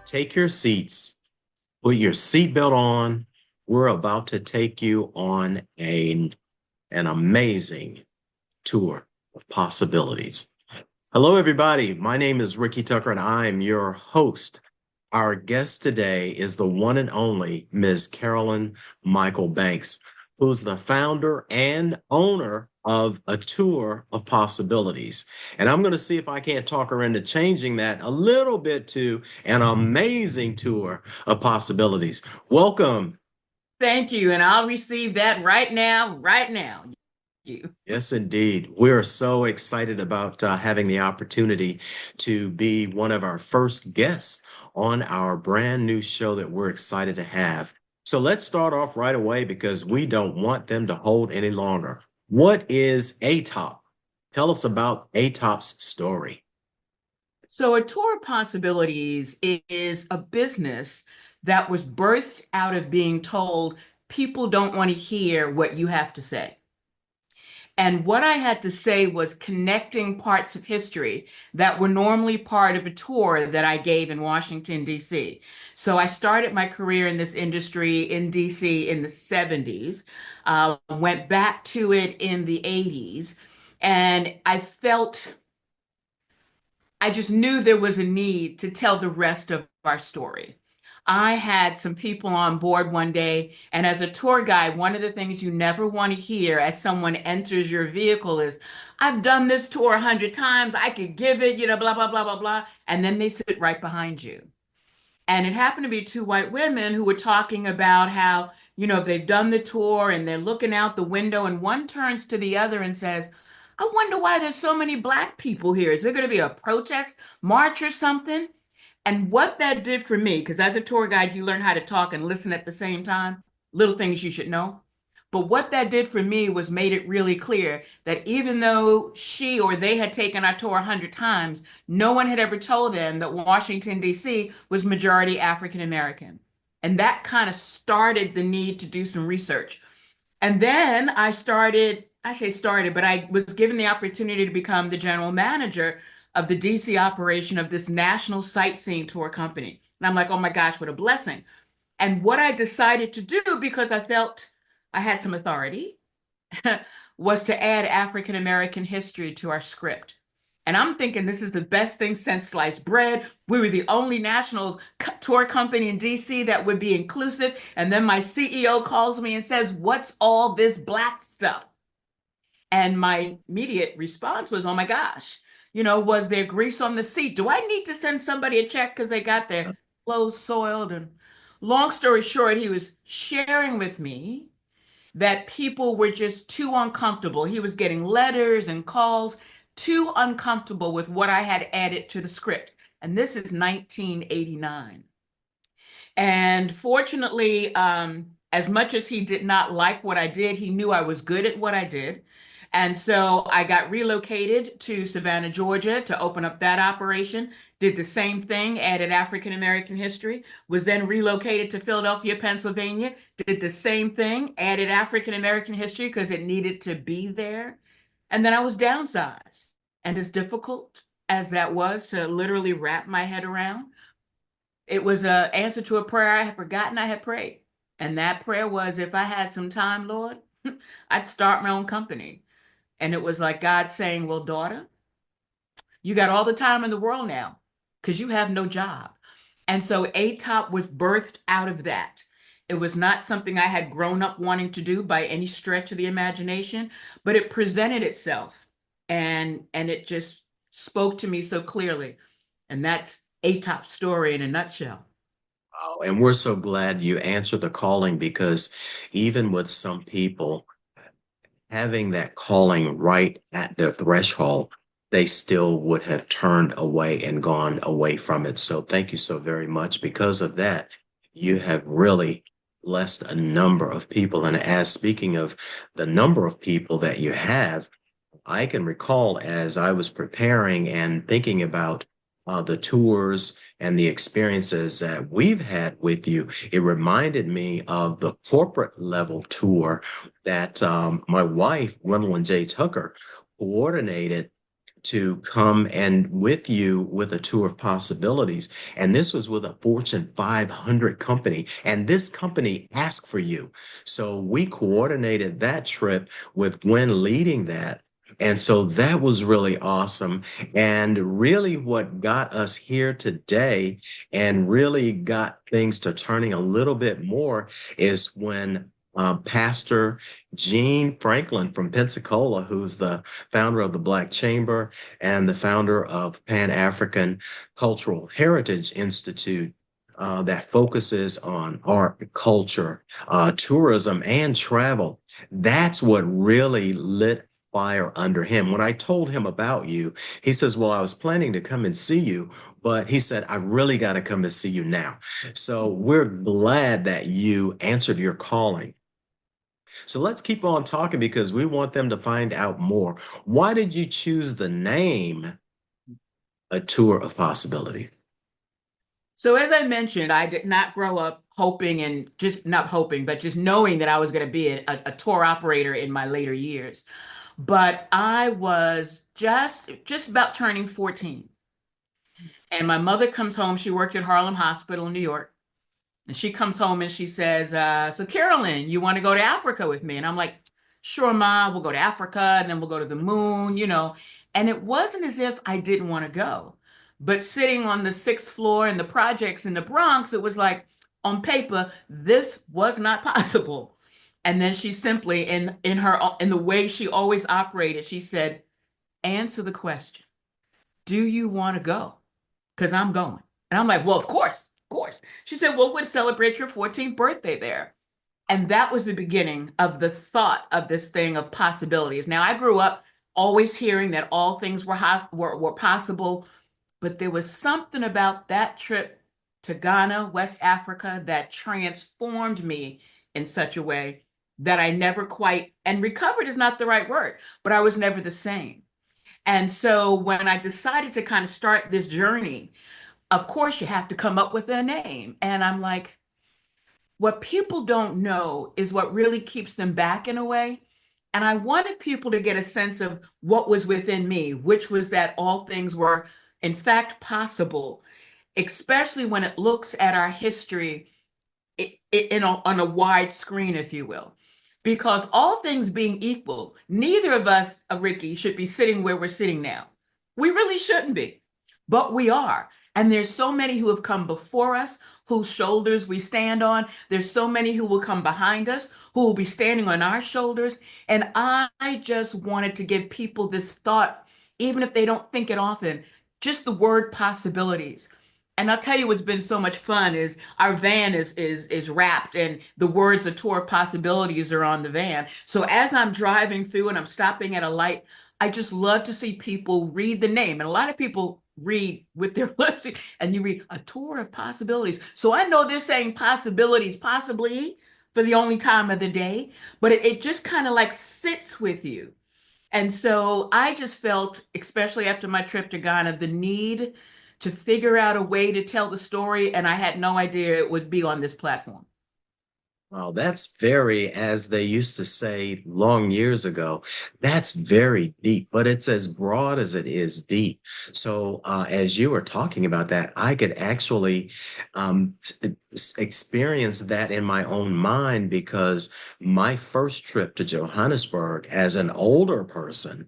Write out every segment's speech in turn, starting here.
Take your seats, put your seatbelt on. We're about to take you on an amazing tour of possibilities. Hello, everybody. My name is Ricky Tucker, and I'm your host. Our guest today is the one and only Ms. Carolyn Michael Banks, who's the founder and owner of a tour of possibilities. And I'm going to see if I can't talk her into changing that a little bit to an amazing tour of possibilities. Welcome. Thank you. And I'll receive that right now, right now. You. Yes, indeed. We're so excited about having the opportunity to be one of our first guests on our brand new show that we're excited to have. So let's start off right away because we don't want them to hold any longer. What is ATOP? Tell us about ATOP's story. So, a tour of possibilities is a business that was birthed out of being told people don't want to hear what you have to say. And what I had to say was connecting parts of history that were normally part of a tour that I gave in Washington, D.C. So I started my career in this industry in D.C. in the 70s, went back to it in the 80s, and I just knew there was a need to tell the rest of our story. I had some people on board one day, and as a tour guide, one of the things you never want to hear as someone enters your vehicle is, I've done this tour 100 times, I could give it, blah, blah, blah, blah, blah. And then they sit right behind you. And it happened to be two white women who were talking about how, they've done the tour and they're looking out the window, and one turns to the other and says, I wonder why there's so many Black people here. Is there going to be a protest march or something? And what that did for me, because as a tour guide, you learn how to talk and listen at the same time, little things you should know. But what that did for me was made it really clear that even though she or they had taken our tour 100 times, no one had ever told them that Washington, D.C. was majority African American. And that kind of started the need to do some research. And then I say started, but I was given the opportunity to become the general manager of the DC operation of this national sightseeing tour company. And I'm like, oh my gosh, what a blessing. And what I decided to do, because I felt I had some authority, was to add African American history to our script. And I'm thinking this is the best thing since sliced bread. We were the only national tour company in DC that would be inclusive. And then my CEO calls me and says, what's all this Black stuff? And my immediate response was, oh my gosh, was there grease on the seat? Do I need to send somebody a check because they got their clothes soiled? And long story short, he was sharing with me that people were just too uncomfortable. He was getting letters and calls, too uncomfortable with what I had added to the script. And this is 1989. And fortunately, as much as he did not like what I did, he knew I was good at what I did. And so I got relocated to Savannah, Georgia to open up that operation. Did the same thing, added African American history, was then relocated to Philadelphia, Pennsylvania, did the same thing, added African American history because it needed to be there. And then I was downsized. And as difficult as that was to literally wrap my head around, it was an answer to a prayer I had forgotten I had prayed. And that prayer was, if I had some time, Lord, I'd start my own company. And it was like God saying, well, daughter, you got all the time in the world now because you have no job. And so ATOP was birthed out of that. It was not something I had grown up wanting to do by any stretch of the imagination, but it presented itself and it just spoke to me so clearly. And that's ATOP's story in a nutshell. Oh, and we're so glad you answered the calling because even with some people, having that calling right at their threshold, they still would have turned away and gone away from it. So thank you so very much. Because of that, you have really blessed a number of people. And as speaking of the number of people that you have, I can recall as I was preparing and thinking about the tours and the experiences that we've had with you, it reminded me of the corporate level tour that my wife, Gwendolyn J. Tucker, coordinated to come and with you with a tour of possibilities. And this was with a Fortune 500 company. And this company asked for you. So we coordinated that trip with Gwen leading that. And so that was really awesome. And really, what got us here today and really got things to turning a little bit more is when Pastor Gene Franklin from Pensacola, who's the founder of the Black Chamber and the founder of Pan African Cultural Heritage Institute, that focuses on art, culture, tourism, and travel. That's what really lit fire under him. When I told him about you, he says, "Well, I was planning to come and see you, but he said, I really got to come and see you now." So we're glad that you answered your calling. So let's keep on talking because we want them to find out more. Why did you choose the name A Tour of Possibilities? So as I mentioned, I did not grow up hoping and just not hoping, but just knowing that I was going to be a tour operator in my later years. But I was just about turning 14. And my mother comes home. She worked at Harlem Hospital in New York. And she comes home and she says, so Carolyn, you want to go to Africa with me? And I'm like, sure, Ma, we'll go to Africa and then we'll go to the moon, you know. And it wasn't as if I didn't want to go. But sitting on the sixth floor in the projects in the Bronx, it was like, on paper, this was not possible. And then she simply, in the way she always operated, she said, answer the question. Do you want to go? Because I'm going. And I'm like, well, of course, of course. She said, well, we'll celebrate your 14th birthday there. And that was the beginning of the thought of this thing of possibilities. Now, I grew up always hearing that all things were possible, but there was something about that trip to Ghana, West Africa, that transformed me in such a way that I never quite, and recovered is not the right word, but I was never the same. And so when I decided to kind of start this journey, of course you have to come up with a name. And I'm like, what people don't know is what really keeps them back in a way. And I wanted people to get a sense of what was within me, which was that all things were, in fact, possible, especially when it looks at our history on a wide screen, if you will. Because all things being equal, neither of us, Ricky, should be sitting where we're sitting now. We really shouldn't be, but we are. And there's so many who have come before us, whose shoulders we stand on. There's so many who will come behind us, who will be standing on our shoulders. And I just wanted to give people this thought, even if they don't think it often, just the word possibilities. And I'll tell you what's been so much fun is our van is wrapped and the words "A Tour of Possibilities" are on the van. So as I'm driving through and I'm stopping at a light, I just love to see people read the name. And a lot of people read with their lips and you read "A Tour of Possibilities." So I know they're saying possibilities, possibly for the only time of the day, but it just kind of like sits with you. And so I just felt, especially after my trip to Ghana, the need to figure out a way to tell the story. And I had no idea it would be on this platform. Well, that's very, as they used to say long years ago, that's very deep, but it's as broad as it is deep. So, as you were talking about that, I could actually experience that in my own mind because my first trip to Johannesburg as an older person,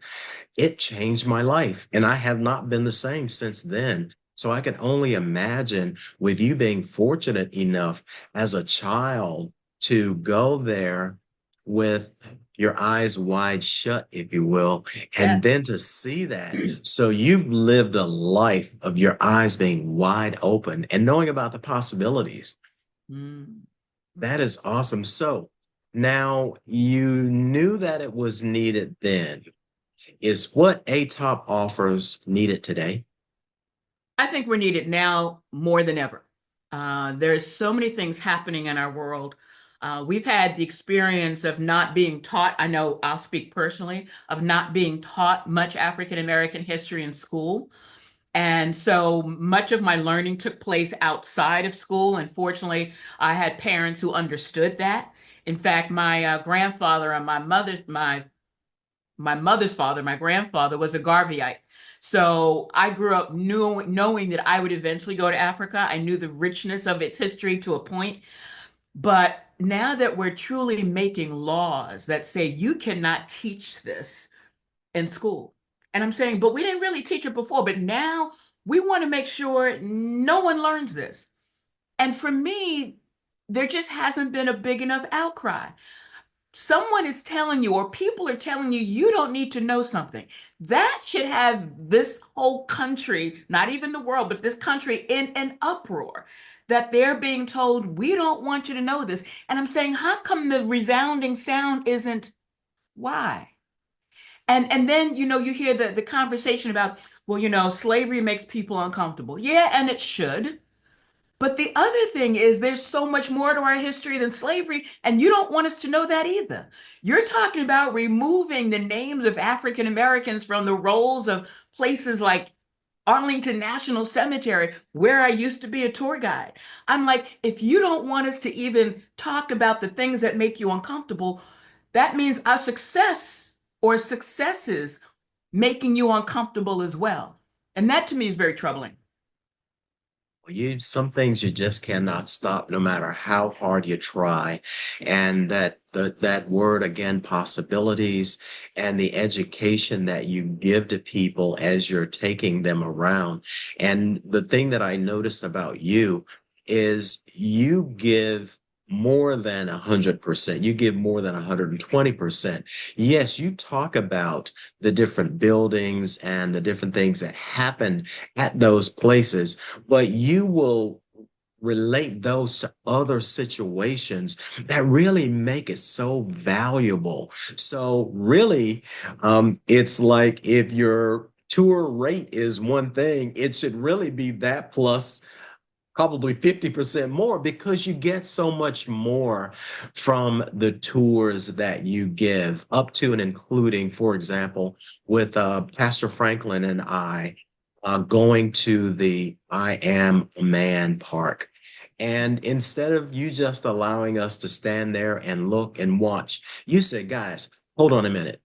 it changed my life, and I have not been the same since then. So I can only imagine with you being fortunate enough as a child to go there with your eyes wide shut, if you will, and Yes. then to see that. So you've lived a life of your eyes being wide open and knowing about the possibilities. Mm. That is awesome. So now you knew that it was needed then. Is what ATOP offers needed today? I think we're needed now more than ever. There's so many things happening in our world. We've had the experience of not being taught, I know I'll speak personally, of not being taught much African American history in school. And so much of my learning took place outside of school. And fortunately, I had parents who understood that. In fact, my grandfather on my mother's father, my grandfather was a Garveyite. So I grew up knowing that I would eventually go to Africa. I knew the richness of its history to a point. But now that we're truly making laws that say you cannot teach this in school, and I'm saying, but we didn't really teach it before, but now we want to make sure no one learns this. And for me, there just hasn't been a big enough outcry. Someone is telling you, or people are telling you, you don't need to know something. That should have this whole country, not even the world, but this country in an uproar that they're being told, we don't want you to know this. And I'm saying, how come the resounding sound isn't why? And then, you hear the conversation about, well, slavery makes people uncomfortable. Yeah, and it should. But the other thing is, there's so much more to our history than slavery, and you don't want us to know that either. You're talking about removing the names of African Americans from the rolls of places like Arlington National Cemetery, where I used to be a tour guide. I'm like, if you don't want us to even talk about the things that make you uncomfortable, that means our success or successes making you uncomfortable as well. And that to me is very troubling. Some things you just cannot stop no matter how hard you try. And that word again, possibilities, and the education that you give to people as you're taking them around. And the thing that I notice about you is you give more than 100%. You give more than 120%. Yes, you talk about the different buildings and the different things that happened at those places, but you will relate those to other situations that really make it so valuable. So really, it's like if your tour rate is one thing, it should really be that plus probably 50% more because you get so much more from the tours that you give up to and including, for example, with Pastor Franklin and I going to the I Am a Man Park. And instead of you just allowing us to stand there and look and watch, you said, guys, hold on a minute,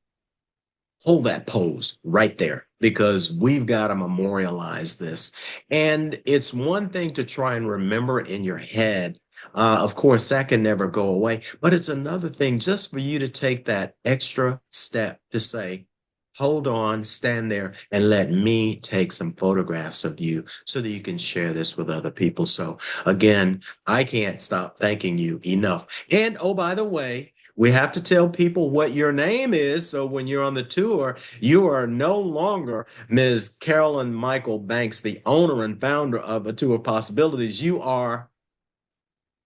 hold that pose right there because we've got to memorialize this. And it's one thing to try and remember it in your head. Of course, that can never go away, but it's another thing just for you to take that extra step to say, hold on, stand there, and let me take some photographs of you so that you can share this with other people. So, again, I can't stop thanking you enough. And oh, by the way, we have to tell people what your name is. So when you're on the tour, you are no longer Ms. Carolyn Michael Banks, the owner and founder of A Tour of Possibilities. You are,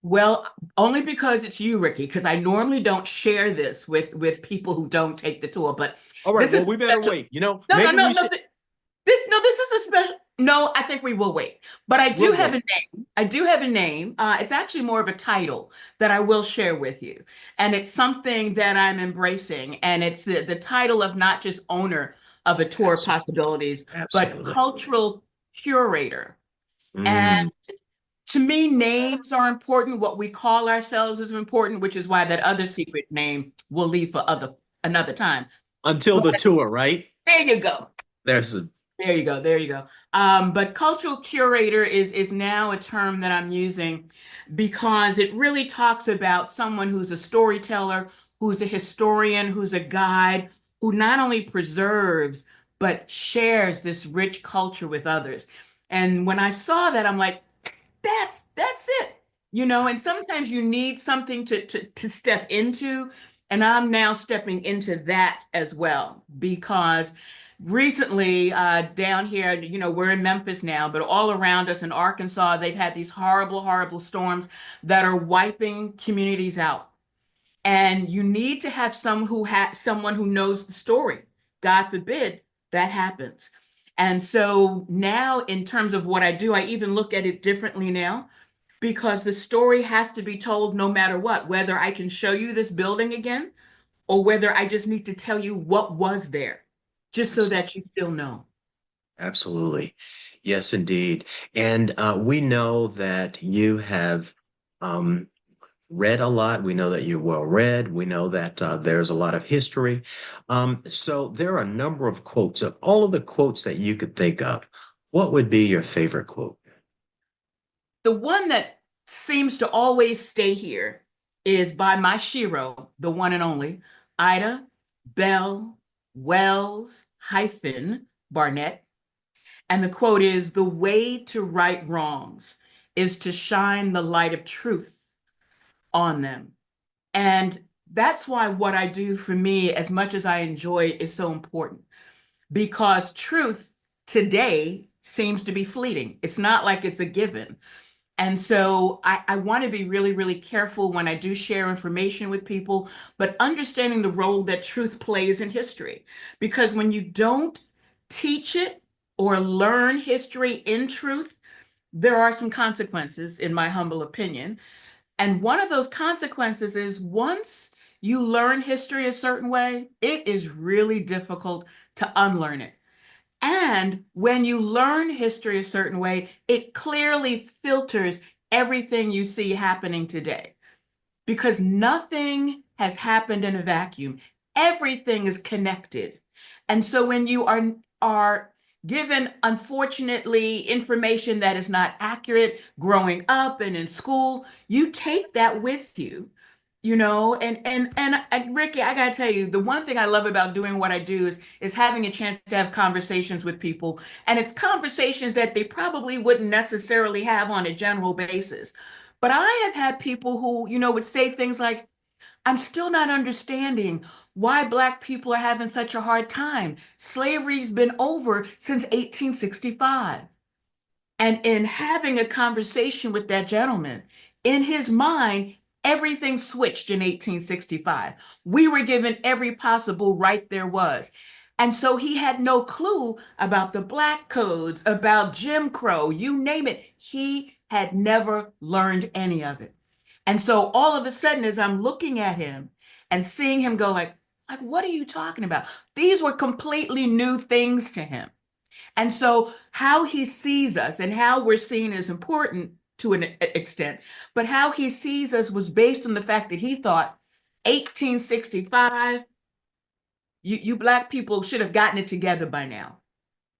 Well, only because it's you, Ricky, because I normally don't share this with people who don't take the tour, but all right, this well, is we a better special. wait. No, no, Maybe no, we no. should, This is a special. No, I think we will wait. But I do we'll have a wait. name. I do have a name. It's actually more of a title that I will share with you, and it's something that I'm embracing, and it's the title of not just owner of a tour of Absolutely. possibilities, but Absolutely. cultural curator. And Mm, to me, names are important. What we call ourselves is important, which is why that other yes. secret name we'll leave for another time. Until But the tour, right? there you go. There's a, There you go. There you go. But cultural curator is now a term that I'm using because it really talks about someone who's a storyteller, who's a historian, who's a guide, who not only preserves but shares this rich culture with others. And when I saw that, I'm like, that's it. And sometimes you need something to step into, and I'm now stepping into that as well because recently down here, we're in Memphis now, but all around us in Arkansas, they've had these horrible, horrible storms that are wiping communities out. And you need to have someone who knows the story. God forbid that happens. And so now, in terms of what I do, I even look at it differently now because the story has to be told no matter what, whether I can show you this building again or whether I just need to tell you what was there, just so that you still know. absolutely. Yes, indeed. And we know that you have, um, read a lot. We know that you're well read. We know that there's a lot of history. So there are a number of quotes. Of all of the quotes that you could think of, what would be your favorite quote? The one that seems to always stay here is by my Shiro, the one and only Ida Bell Wells hyphen Barnett. And the quote is, "The way to right wrongs is to shine the light of truth on them." And that's why what I do for me, as much as I enjoy it, is so important because truth today seems to be fleeting. It's not like it's a given. And so I want to be really, really careful when I do share information with people, but understanding the role that truth plays in history. Because when you don't teach it or learn history in truth, there are some consequences, in my humble opinion. And one of those consequences is once you learn history a certain way, it is really difficult to unlearn it. And when you learn history a certain way, it clearly filters everything you see happening today because nothing has happened in a vacuum. Everything is connected. And so when you are given, unfortunately, information that is not accurate growing up and in school, you take that with you. And Ricky, I gotta tell you, the one thing I love about doing what I do is having a chance to have conversations with people, and it's conversations that they probably wouldn't necessarily have on a general basis. But I have had people who, would say things like, "I'm still not understanding why Black people are having such a hard time. Slavery's been over since 1865." And in having a conversation with that gentleman, in his mind, everything switched in 1865. We were given every possible right there was. And so he had no clue about the Black codes, about Jim Crow, you name it. He had never learned any of it. And so all of a sudden, as I'm looking at him and seeing him go like, what are you talking about? These were completely new things to him. And so, how he sees us and how we're seen is important to an extent, but how he sees us was based on the fact that he thought 1865, you Black people should have gotten it together by now.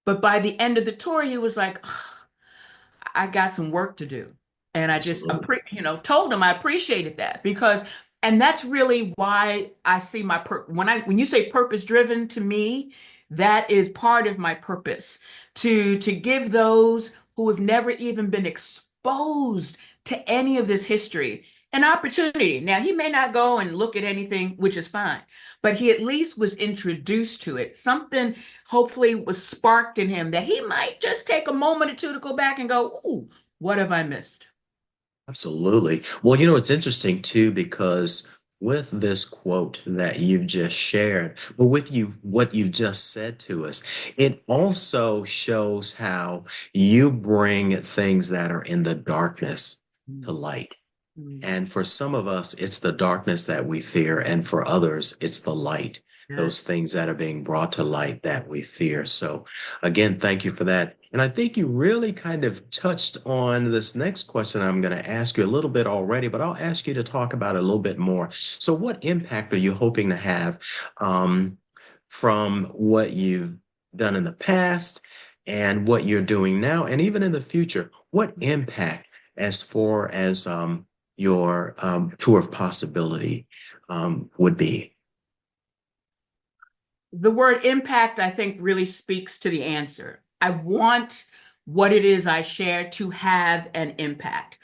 But by the end of the tour, he was like, I got some work to do. And I just Absolutely. told him I appreciated that because and that's really why I see my when you say purpose driven to me, that is part of my purpose to give those who have never even been exposed to any of this history an opportunity. Now, he may not go and look at anything, which is fine, but he at least was introduced to it. Something hopefully was sparked in him that he might just take a moment or two to go back and go, "Ooh, what have I missed?" Absolutely. Well, it's interesting too, because with this quote that you've just shared, but with what you just said to us, it also shows how you bring things that are in the darkness to Mm, light. mm, And for some of us, it's the darkness that we fear. And for others, it's the light, those yes. things that are being brought to light that we fear. So, again, thank you for that. And I think you really kind of touched on this next question I'm going to ask you a little bit already, but I'll ask you to talk about it a little bit more. So, what impact are you hoping to have um, from what you've done in the past and what you're doing now, and even in the future? What impact as far as your tour of possibility would be? The word impact, I think, really speaks to the answer. I want what it is I share to have an impact.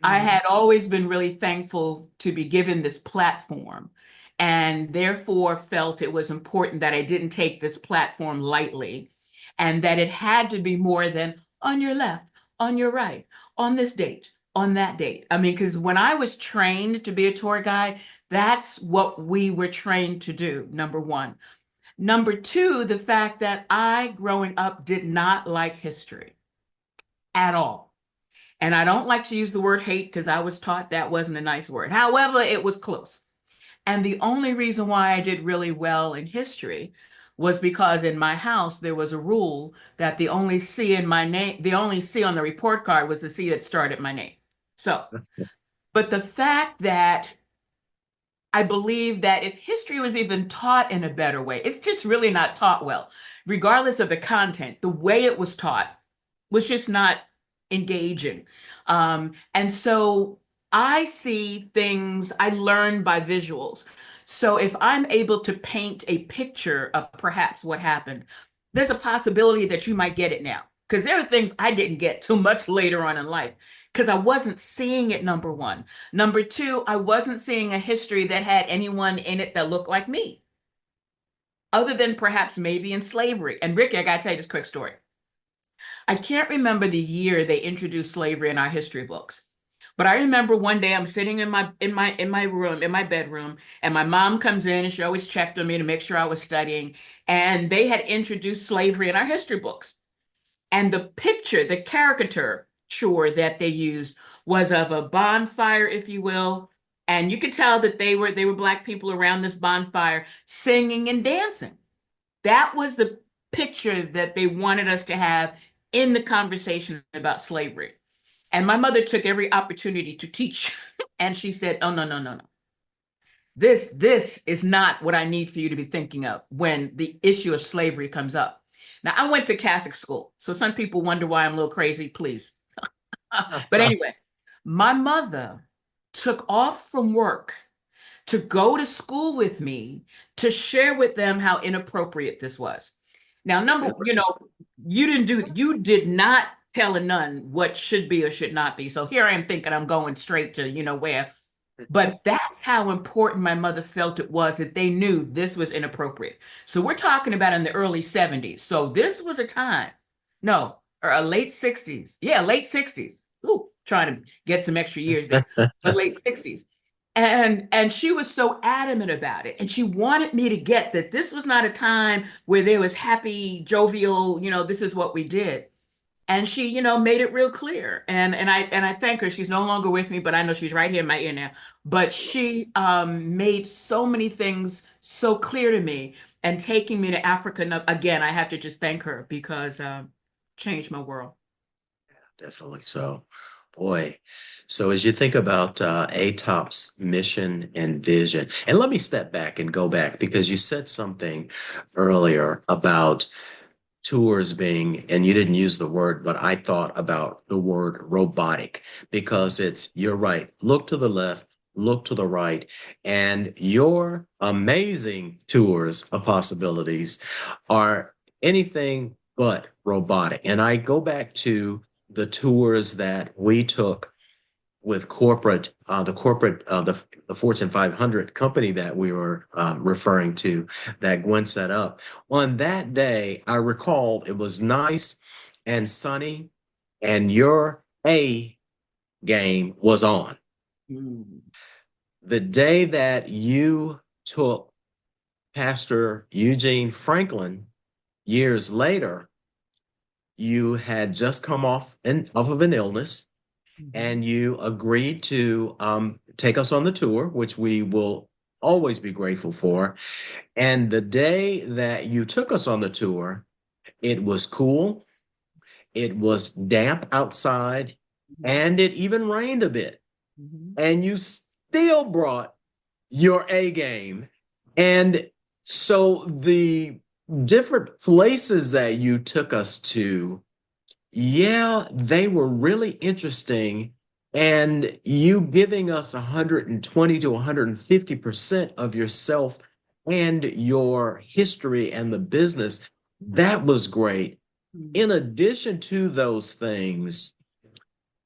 I Mhm. had always been really thankful to be given this platform and therefore felt it was important that I didn't take this platform lightly and that it had to be more than on your left, on your right, on this date, on that date. I mean, because when I was trained to be a tour guide, that's what we were trained to do, number one. Number two, the fact that I, growing up, did not like history at all. And I don't like to use the word hate because I was taught that wasn't a nice word. However, it was close. And the only reason why I did really well in history was because in my house there was a rule that the only C in my name, the only C on the report card was the C that started my name. So But the fact that I believe that if history was even taught in a better way, it's just really not taught well, regardless of the content. The way it was taught was just not engaging. And so I see things, I learn by visuals. So if I'm able to paint a picture of perhaps what happened, there's a possibility that you might get it now. Because there are things I didn't get till much later on in life because I wasn't seeing it, number one. Number two, I wasn't seeing a history that had anyone in it that looked like me, other than perhaps maybe in slavery. And Ricky, I got to tell you this quick story. I can't remember the year they introduced slavery in our history books. But I remember one day I'm sitting in my room, in my bedroom, and my mom comes in and she always checked on me to make sure I was studying. And they had introduced slavery in our history books. And the picture, the caricature sure that they used was of a bonfire, if you will. And you could tell that they were black people around this bonfire singing and dancing. That was the picture that they wanted us to have in the conversation about slavery. And my mother took every opportunity to teach. And she said, oh, no, no, no, no. This is not what I need for you to be thinking of when the issue of slavery comes up. Now, I went to Catholic school, so some people wonder why I'm a little crazy, please. But anyway, my mother took off from work to go to school with me to share with them how inappropriate this was. Now, you did not tell a nun what should be or should not be. So here I am thinking I'm going straight to, where. But that's how important my mother felt it was that they knew this was inappropriate. So we're talking about in the early 70s. So this was a time, no, or a late 60s. Yeah, late 60s. Ooh, trying to get some extra years there. But late 60s. And she was so adamant about it. And she wanted me to get that this was not a time where there was happy, jovial, this is what we did. And she, made it real clear. And I thank her. She's no longer with me, but I know she's right here in my ear now. But she made so many things so clear to me. And taking me to Africa, again, I have to just thank her because changed my world. Definitely so. Boy. So as you think about ATOP's mission and vision, and let me step back and go back because you said something earlier about tours being, and you didn't use the word, but I thought about the word robotic because you're right. Look to the left, look to the right, and your amazing tours of possibilities are anything but robotic. And I go back to the tours that we took with the Fortune 500 company that we were referring to that Gwen set up. On that day, I recall it was nice and sunny, and your A game was on. Mm. The day that you took Pastor Eugene Franklin years later, you had just come off of an illness Mhm. and you agreed to take us on the tour, which we will always be grateful for. And the day that you took us on the tour, it was cool, it was damp outside, Mhm. and it even rained a bit. Mhm. And you still brought your A game. And so the different places that you took us to, yeah, they were really interesting. And you giving us 120 to 150% of yourself and your history and the business, that was great. In Mhm. addition to those things,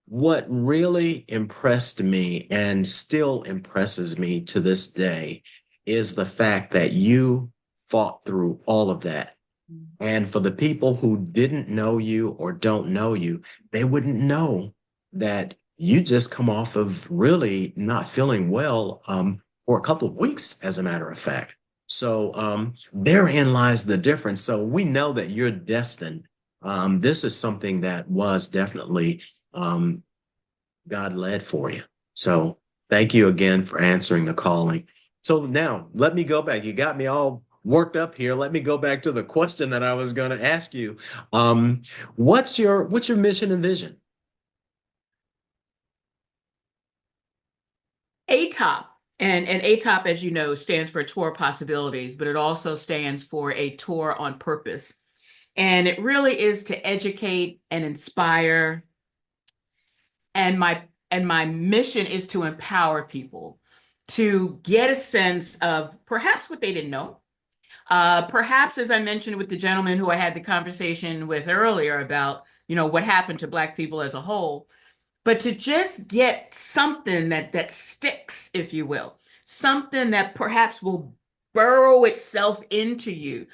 what really impressed me and still impresses me to this day is the fact that you fought through all of that. Mhm. And for the people who didn't know you or don't know you, they wouldn't know that you just come off of really not feeling well for a couple of weeks, as a matter of fact. So therein lies the difference. So we know that you're destined. This is something that was definitely um, God led for you. So thank you again for answering the calling. So now let me go back. You got me all worked up here. Let me go back to the question that I was going to ask you. Um, what's your mission and vision? ATOP, and ATOP, as you know, stands for Tour Possibilities, but it also stands for a tour on purpose. And it really is to educate and inspire. And my mission is to empower people to get a sense of perhaps what they didn't know. Perhaps, as I mentioned with the gentleman who I had the conversation with earlier about, what happened to Black people as a whole, but to just get something that sticks, if you will, something that perhaps will burrow itself into you.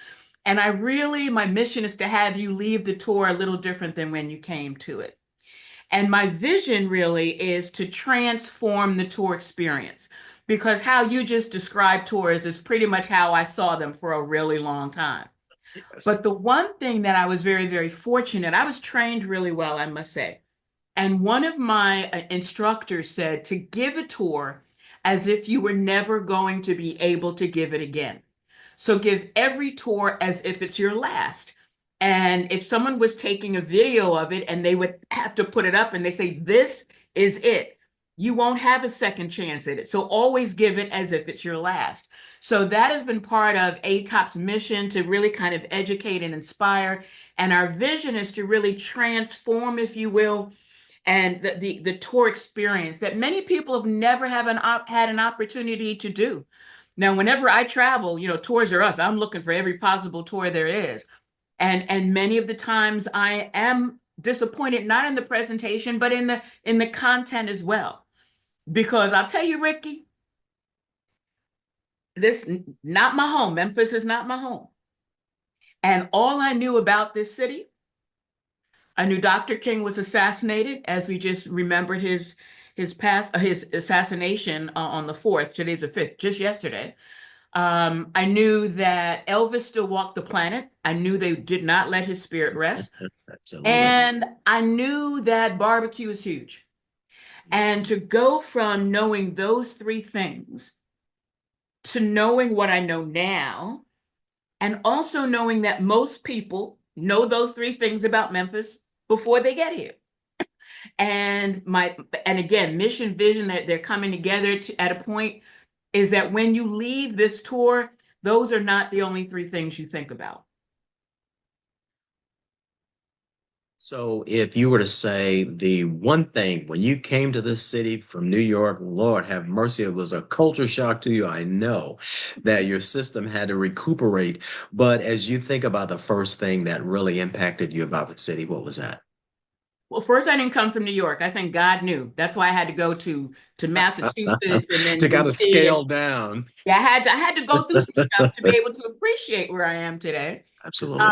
And my mission is to have you leave the tour a little different than when you came to it. And my vision really is to transform the tour experience, because how you just described tours is pretty much how I saw them for a really long time. Yes. But the one thing that I was very, very fortunate, I was trained really well, I must say. And one of my instructors said to give a tour as if you were never going to be able to give it again. So give every tour as if it's your last. And if someone was taking a video of it and they would have to put it up and they say, this is it, you won't have a second chance at it. So always give it as if it's your last. So that has been part of ATOP's mission to really kind of educate and inspire. And our vision is to really transform, if you will, and the tour experience that many people have never had an opportunity to do. Now, whenever I travel, tours are us. I'm looking for every possible tour there is. And many of the times I am disappointed not in the presentation, but in the content as well. Because I'll tell you, Ricky, this not my home. Memphis is not my home. And all I knew about this city, I knew Dr. King was assassinated, as we just remembered his assassination on the 4th. Today's the 5th, just yesterday. I knew that Elvis still walked the planet. I knew they did not let his spirit rest. Absolutely. And I knew that barbecue is huge. And to go from knowing those three things to knowing what I know now, and also knowing that most people know those three things about Memphis before they get here. And again, mission, vision, that they're coming together at a point is that when you leave this tour, those are not the only three things you think about. So if you were to say the one thing when you came to this city from New York, Lord have mercy, it was a culture shock to you. I know that your system had to recuperate. But as you think about the first thing that really impacted you about the city, what was that? Well, first, I didn't come from New York. I think God knew. That's why I had to go to Massachusetts and then To kind of DC. And scale down. yeah, I had to go through some stuff to be able to appreciate where I am today. Absolutely.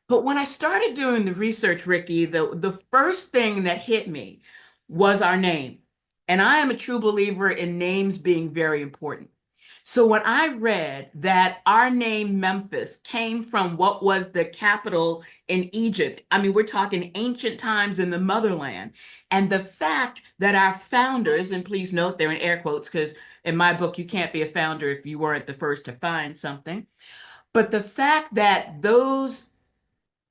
But when I started doing the research, Ricky, the first thing that hit me was our name. And I am a true believer in names being very important. So when I read that our name Memphis came from what was the capital in Egypt, I mean, we're talking ancient times in the motherland. And the fact that our founders, and please note they're in air quotes because in my book, you can't be a founder if you weren't the first to find something. But the fact that those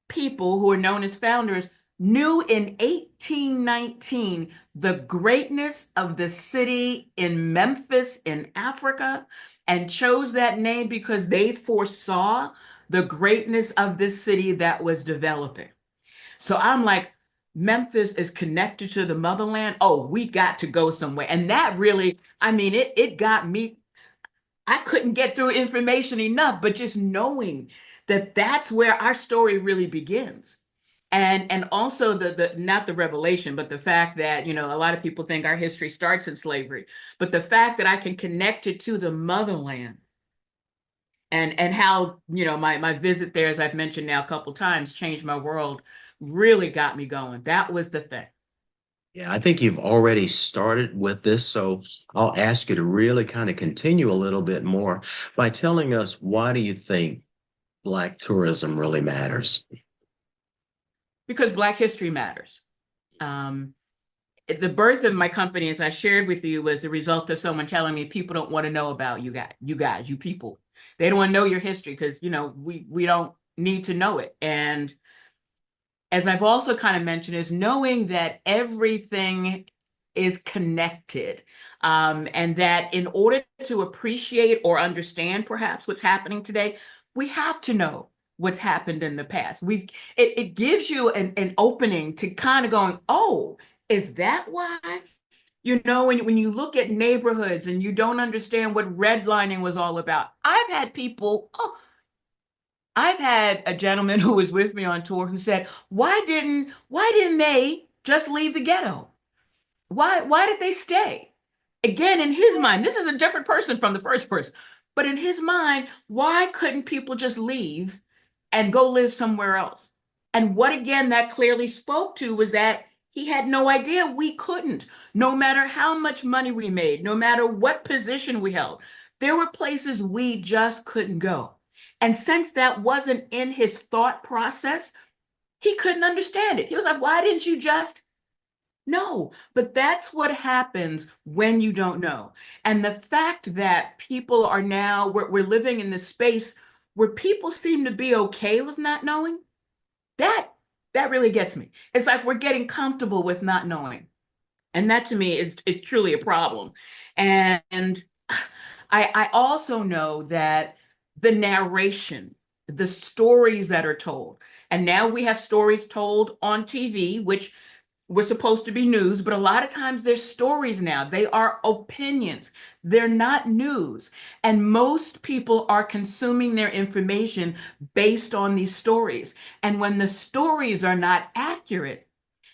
people who are known as founders knew in 1819 the greatness of the city in Memphis in Africa and chose that name because they foresaw the greatness of this city that was developing. So I'm like, Memphis is connected to the motherland. Oh, we got to go somewhere. And that really, I mean, it got me. I couldn't get through information enough, but just knowing that that's where our story really begins. And also the not the revelation, but the fact that, a lot of people think our history starts in slavery, but the fact that I can connect it to the motherland and how, my visit there, as I've mentioned now a couple times, changed my world, really got me going. That was the thing. Yeah, I think you've already started with this, so I'll ask you to really kind of continue a little bit more by telling us why do you think Black tourism really matters? Because Black history matters. Um, the birth of my company, as I shared with you, was the result of someone telling me people don't want to know about you people. They don't want to know your history because, we don't need to know it. And as I've also kind of mentioned, is knowing that everything is connected. And that in order to appreciate or understand perhaps what's happening today, we have to know what's happened in the past. It gives you an opening to kind of going, oh, is that why? You know, when you look at neighborhoods and you don't understand what redlining was all about. I've had a gentleman who was with me on tour who said, why didn't they just leave the ghetto? Why did they stay? Again, in his mind, this is a different person from the first person, but in his mind, why couldn't people just leave and go live somewhere else? And what again that clearly spoke to was that he had no idea we couldn't, no matter how much money we made, no matter what position we held. There were places we just couldn't go. And since that wasn't in his thought process, he couldn't understand it. He was like, why didn't you just no, but that's what happens when you don't know. And the fact that people are now, we're living in this space where people seem to be okay with not knowing, that that really gets me. It's like we're getting comfortable with not knowing. And that to me is truly a problem. And I also know that the narration, the stories that are told, and now we have stories told on TV, which we're supposed to be news, but a lot of times they're stories now. They are opinions. They're not news. And most people are consuming their information based on these stories. And when the stories are not accurate,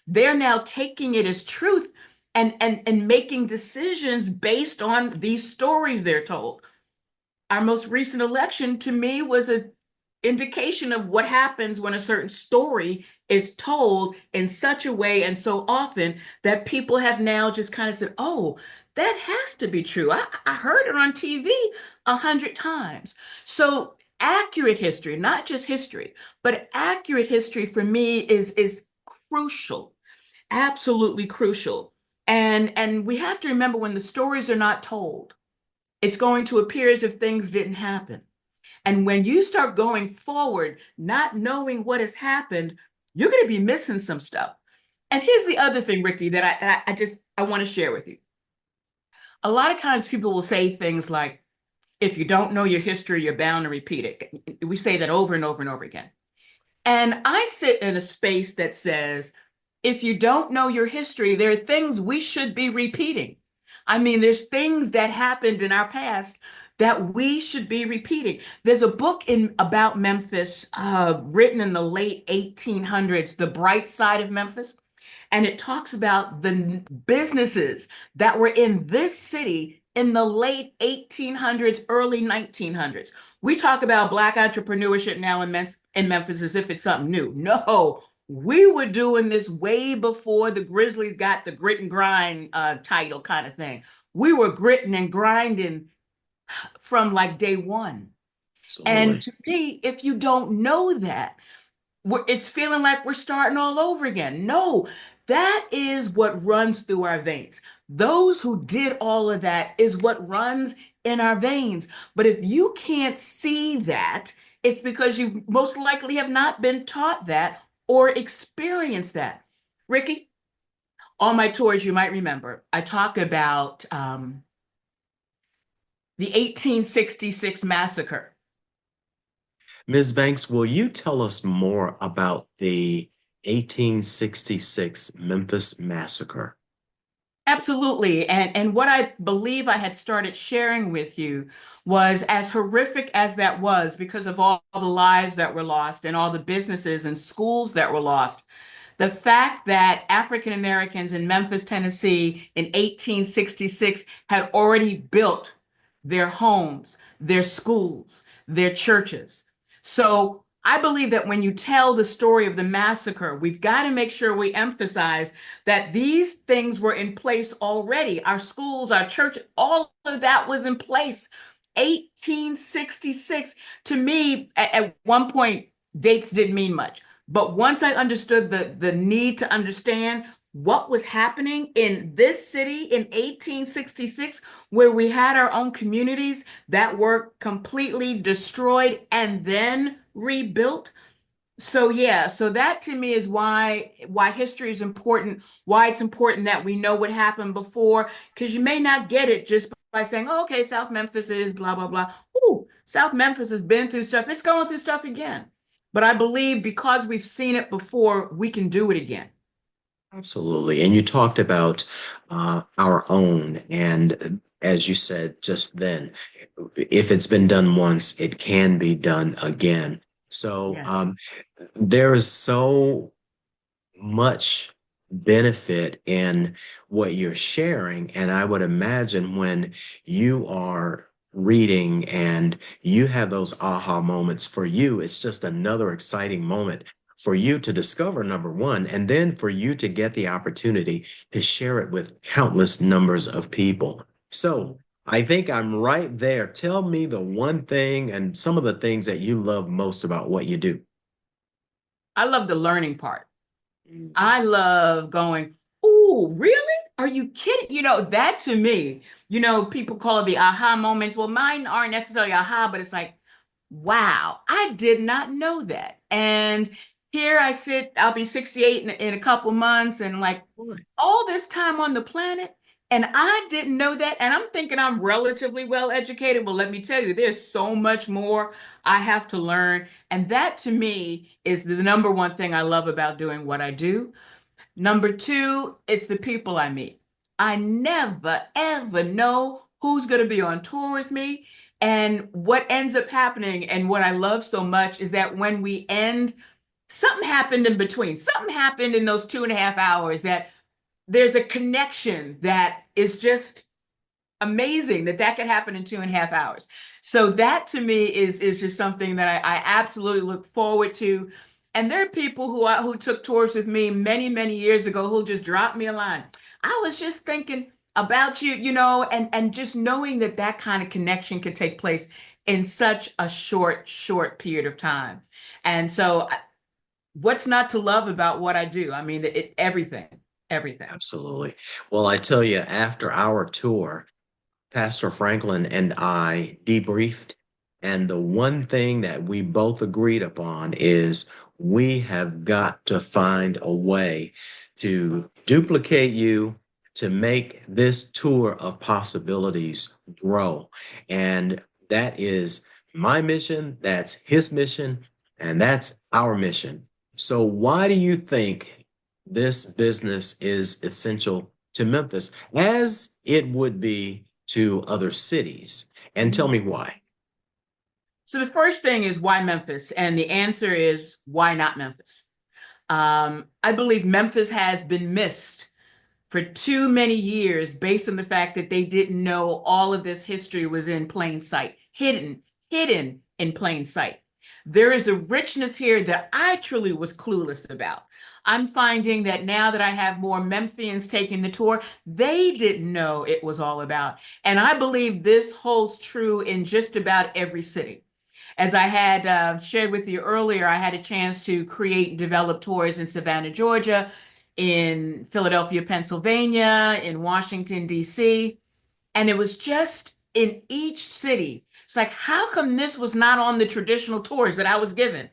they're now taking it as truth and making decisions based on these stories they're told. Our most recent election to me was an indication of what happens when a certain story is told in such a way and so often that people have now just kind of said, oh, that has to be true. I heard it on TV 100 times. So accurate history, not just history, but accurate history for me is crucial, absolutely crucial. And we have to remember when the stories are not told, it's going to appear as if things didn't happen. And when you start going forward, not knowing what has happened, you're going to be missing some stuff. And here's the other thing, Ricky, that I want to share with you. A lot of times people will say things like, if you don't know your history, you're bound to repeat it. We say that over and over and over again. And I sit in a space that says, if you don't know your history, there are things we should be repeating. I mean, there's things that happened in our past that we should be repeating. There's a book in about Memphis, written in the late 1800s, The Bright Side of Memphis, and it talks about the businesses that were in this city in the late 1800s, early 1900s. We talk about Black entrepreneurship now in Memphis as if it's something new. No, we were doing this way before the Grizzlies got the grit and grind title kind of thing. We were gritting and grinding from like day one. And Absolutely. to me, if you don't know that, it's feeling like we're starting all over again. No, that is what runs through our veins. Those who did all of that is what runs in our veins. But if you can't see that, it's because you most likely have not been taught that or experienced that. Ricky, on my tours, you might remember, I talk about the 1866 massacre. Ms. Banks, will you tell us more about the 1866 Memphis Massacre? Absolutely. And what I believe I had started sharing with you was as horrific as that was because of all the lives that were lost and all the businesses and schools that were lost. The fact that African Americans in Memphis, Tennessee in 1866 had already built their homes, their schools, their churches. So I believe that when you tell the story of the massacre, we've got to make sure we emphasize that these things were in place already. Our schools, our church, all of that was in place. 1866, to me, at one point, dates didn't mean much. But once I understood the need to understand what was happening in this city in 1866, where we had our own communities that were completely destroyed and then rebuilt, So yeah, so that to me is why history is important, why it's important that we know what happened before, because you may not get it just by saying, oh, okay, South Memphis is blah blah blah. Ooh, South Memphis has been through stuff. It's going through stuff again. But I believe because we've seen it before, we can do it again. Absolutely. And you talked about our own. And as you said just then, if it's been done once, it can be done again. So Yeah. there is so much benefit in what you're sharing. And I would imagine when you are reading and you have those aha moments for you, it's just another exciting moment for you to discover, number one, and then for you to get the opportunity to share it with countless numbers of people. So I think I'm right there. Tell me the one thing and some of the things that you love most about what you do. I love the learning part. I love going, "Ooh, really? Are you kidding?" That to me, people call it the aha moments. Well, mine aren't necessarily aha, but it's like, wow, I did not know that. And here I sit, I'll be 68 in a couple months, and like all this time on the planet, and I didn't know that. And I'm thinking I'm relatively well educated. Well, let me tell you, there's so much more I have to learn. And that to me is the number one thing I love about doing what I do. Number two, it's the people I meet. I never, ever know who's going to be on tour with me. And what ends up happening, and what I love so much, is that when we end, something happened in between. Something happened in those 2.5 hours that there's a connection that is just amazing that that could happen in 2.5 hours. So that to me is just something that I absolutely look forward to. And there are people who took tours with me many years ago who just dropped me a line. I was just thinking about you, and just knowing that that kind of connection could take place in such a short period of time. And so, what's not to love about what I do? I mean, everything, everything. Absolutely. Well, I tell you, after our tour, Pastor Franklin and I debriefed, and the one thing that we both agreed upon is we have got to find a way to duplicate you to make this tour of possibilities grow. And that is my mission, that's his mission, and that's our mission. So, why do you think this business is essential to Memphis, as it would be to other cities? And tell me why. So the first thing is why Memphis? And the answer is why not Memphis? I believe Memphis has been missed for too many years based on the fact that they didn't know all of this history was in plain sight, hidden in plain sight. There is a richness here that I truly was clueless about. I'm finding that now that I have more Memphians taking the tour, they didn't know it was all about. And I believe this holds true in just about every city. As I had shared with you earlier, I had a chance to create and develop tours in Savannah, Georgia, in Philadelphia, Pennsylvania, in Washington, D.C. And it was just in each city. It's like, how come this was not on the traditional tours that I was given?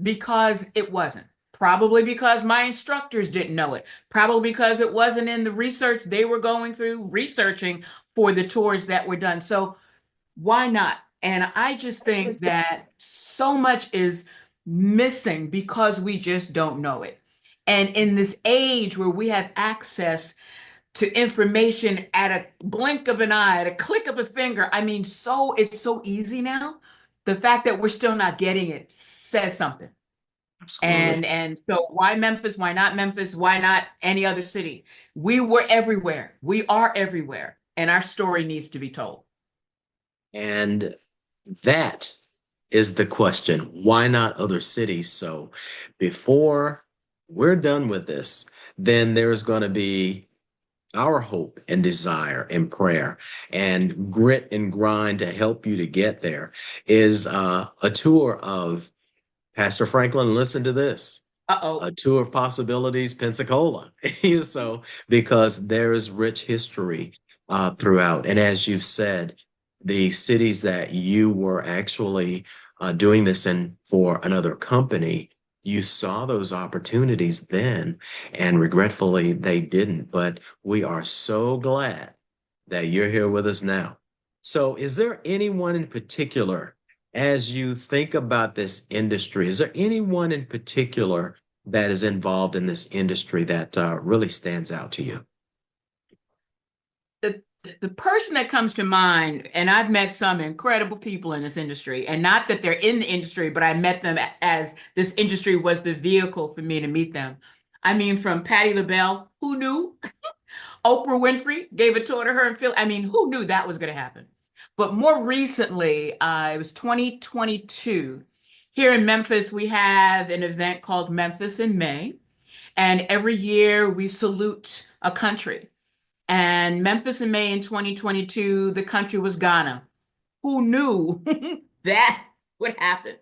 Because it wasn't. Probably because my instructors didn't know it. Probably because it wasn't in the research they were going through researching for the tours that were done. So why not? And I just think that so much is missing because we just don't know it. And in this age where we have access to information at a blink of an eye, at a click of a finger, I mean, it's so easy now. The fact that we're still not getting it says something. Absolutely. And so why Memphis? Why not Memphis? Why not any other city? We were everywhere. We are everywhere. And our story needs to be told. And that is the question. Why not other cities? So before we're done with this, then there's going to be our hope and desire and prayer and grit and grind to help you to get there is a tour of Pastor Franklin. Listen to this. Uh-oh. A tour of possibilities, Pensacola. So, because there is rich history throughout. And as you've said, the cities that you were actually doing this in for another company, you saw those opportunities then, and regretfully they didn't. But we are so glad that you're here with us now. So, is there anyone in particular, as you think about this industry, is there anyone in particular that is involved in this industry that really stands out to you? The the person that comes to mind, and I've met some incredible people in this industry, and not that they're in the industry, but I met them as this industry was the vehicle for me to meet them. I mean, from Patti LaBelle, who knew? Oprah Winfrey gave a tour to her in Philly. I mean, who knew that was going to happen? But more recently, it was 2022. Here in Memphis, we have an event called Memphis in May. And every year we salute a country. And Memphis in May in 2022, the country was Ghana. Who knew that would happen?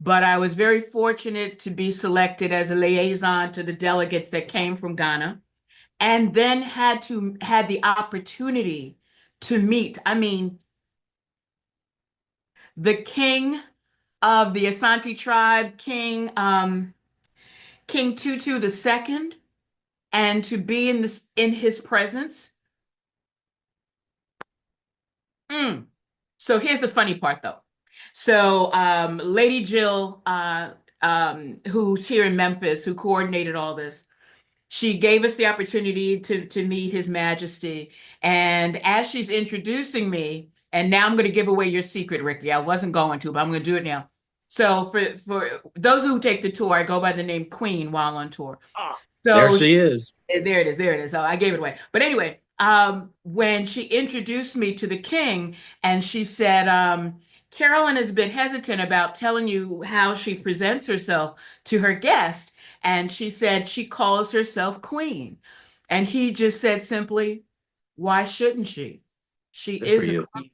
But I was very fortunate to be selected as a liaison to the delegates that came from Ghana and then had the opportunity to meet, I mean, the king of the Asante tribe, King Tutu the second, and to be in his presence. Mm. So here's the funny part, though. So Lady Jill, who's here in Memphis, who coordinated all this, she gave us the opportunity to meet His Majesty. And as she's introducing me, and now I'm going to give away your secret, Ricky. I wasn't going to, but I'm going to do it now. So for those who take the tour, I go by the name Queen while on tour. Ah, there So she is. there it is, there it is. So I gave it away. But anyway, when she introduced me to the king, and she said, Carolyn is a bit hesitant about telling you how she presents herself to her guest. And she said she calls herself Queen. And he just said simply, why shouldn't she? She Good for is a you. queen.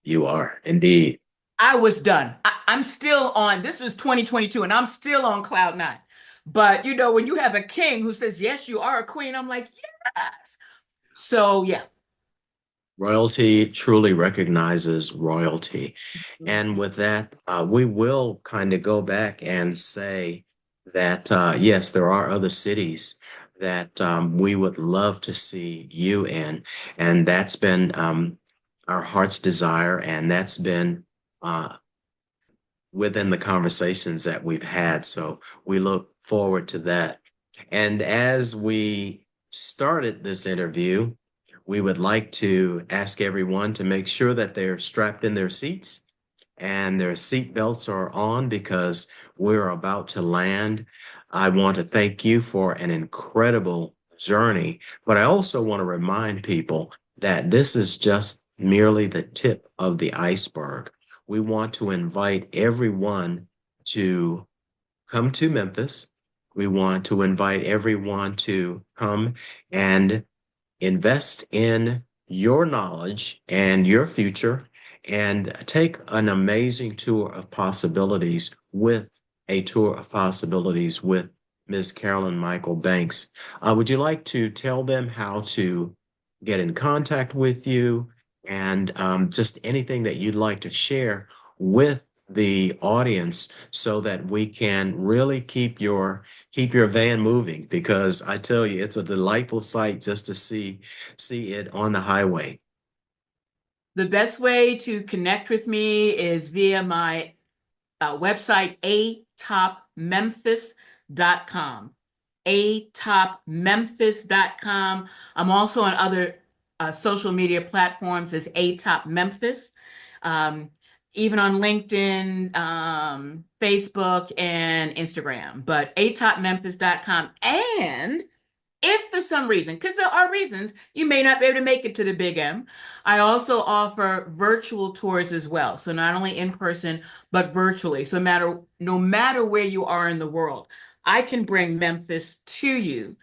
You are indeed. I was done. I'm still on, this is 2022, and I'm still on cloud nine. But you know, when you have a king who says, yes, you are a queen, I'm like, yes. So yeah. Royalty truly recognizes royalty. And with that, we will kind of go back and say that, yes, there are other cities that we would love to see you in. And that's been our heart's desire. And that's been uh, within the conversations that we've had. So we look forward to that. And as we started this interview, we would like to ask everyone to make sure that they're strapped in their seats and their seat belts are on because we're about to land. I want to thank you for an incredible journey, but I also want to remind people that this is just merely the tip of the iceberg. We want to invite everyone to come to Memphis. We want to invite everyone to come and invest in your knowledge and your future and take an amazing tour of possibilities with a tour of possibilities with Ms. Carolyn Michael Banks. Would you like to tell them how to get in contact with you and just anything that you'd like to share with the audience so that we can really keep your van moving because I tell you it's a delightful sight just to see it on the highway. The best way to connect with me is via my website, atopmemphis.com. atopmemphis.com. I'm also on other social media platforms as atopmemphis, um, even on LinkedIn, Facebook, and Instagram, but atopmemphis.com. And if for some reason, because there are reasons you may not be able to make it to the Big M, I also offer virtual tours as well. So not only in person, but virtually. So no matter where you are in the world, I can bring Memphis to you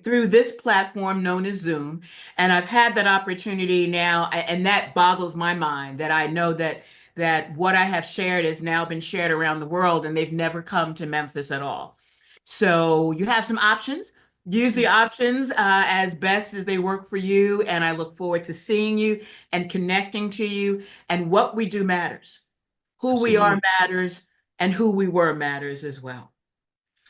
through this platform known as Zoom. And I've had that opportunity now, and that boggles my mind that I know that what I have shared has now been shared around the world, and they've never come to Memphis at all. So you have some options. Use the options as best as they work for you, and I look forward to seeing you and connecting to you. And what we do matters. Who we are Absolutely. matters, and who we were matters as well.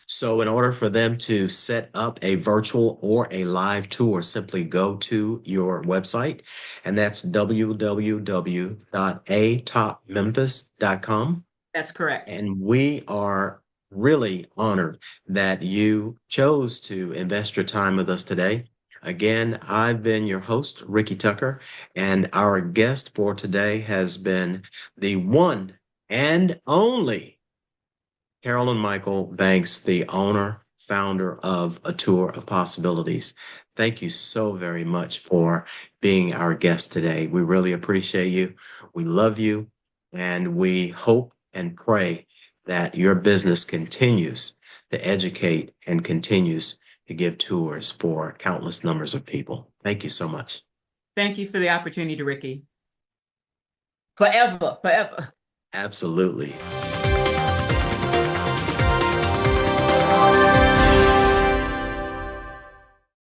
So in order for them to set up a virtual or a live tour, simply go to your website, and that's www.atopmemphis.com. That's correct. And we are really honored that you chose to invest your time with us today. Again, I've been your host, Ricky Tucker, and our guest for today has been the one and only Carolyn Michael Banks, the owner, founder of A Tour of Possibilities. Thank you so very much for being our guest today. We really appreciate you. We love you, and we hope and pray that your business continues to educate and continues to give tours for countless numbers of people. Thank you so much. Thank you for the opportunity, Ricky. Forever, forever. Absolutely.